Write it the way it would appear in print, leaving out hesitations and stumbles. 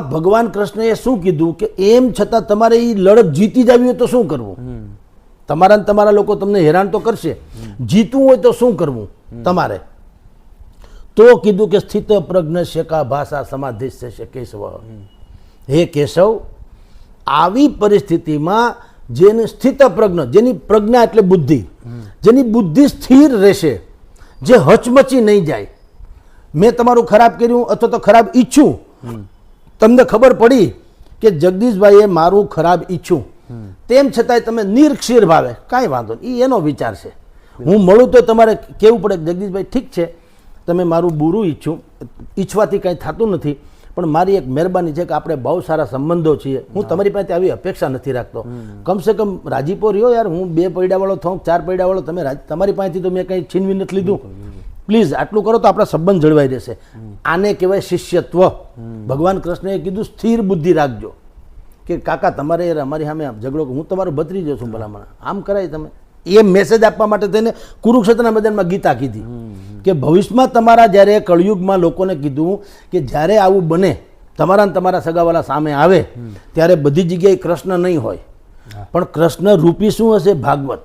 ભગવાન કૃષ્ણએ શું કીધું કે એમ છતાં તમારે એ લડત જીતી જવી હોય તો શું કરવું? તમારા ને તમારા લોકો તમને હેરાન તો કરશે, જીતવું હોય તો શું કરવું તમારે? તો કીધું કે સ્થિત પ્રજ્ઞ શેકા ભાષા સમાધિ કેશવ. હે કેશવ, આવી પરિસ્થિતિમાં જેની સ્થિત પ્રજ્ઞ, જેની પ્રજ્ઞા એટલે બુદ્ધિ, જેની બુદ્ધિ સ્થિર રહેશે, જે હચમચી નહીં જાય, મેં તમારું ખરાબ કર્યું અથવા તો ખરાબ ઈચ્છું, તમને ખબર પડી કે જગદીશભાઈએ મારું ખરાબ ઈચ્છું, તેમ છતાંય તમે નિર્ક્ષીર ભાવે કાંઈ વાંધો નહીં, એ એનો વિચાર છે. હું મળું તો તમારે કહેવું પડે કે જગદીશભાઈ ઠીક છે, તમે મારું બુરું ઈચ્છવાથી કાંઈ થતું નથી, પણ મારી એક મહેરબાની છે કે આપણે બહુ સારા સંબંધો છીએ, હું તમારી પાસે આવી અપેક્ષા નથી રાખતો, કમસે કમ રાજીપો રહ્યો યાર, હું 2 પૈડાવાળો થાઉં, 4 પૈડાવાળો, તમે તમારી પાસેથી તો મેં કંઈ છીનવી નથી લીધું, પ્લીઝ આટલું કરો તો આપણા સંબંધ જળવાઈ રહેશે. આને કહેવાય શિષ્યત્વ. ભગવાન કૃષ્ણએ કીધું સ્થિર બુદ્ધિ રાખજો કે કાકા તમારે અમારી સામે ઝઘડો, હું તમારો ભત્રીજો છું, ભલામણ આમ કરાય. તમે એ મેસેજ આપવા માટે તેને કુરુક્ષેત્રના મેદાનમાં ગીતા કીધી કે ભવિષ્યમાં તમારા જ્યારે કળયુગમાં લોકોને કીધું કે જ્યારે આવું બને, તમારા ને તમારા સગાવાલા સામે આવે, ત્યારે બધી જગ્યાએ કૃષ્ણ નહીં હોય, પણ કૃષ્ણ રૂપી શું હશે? ભાગવત.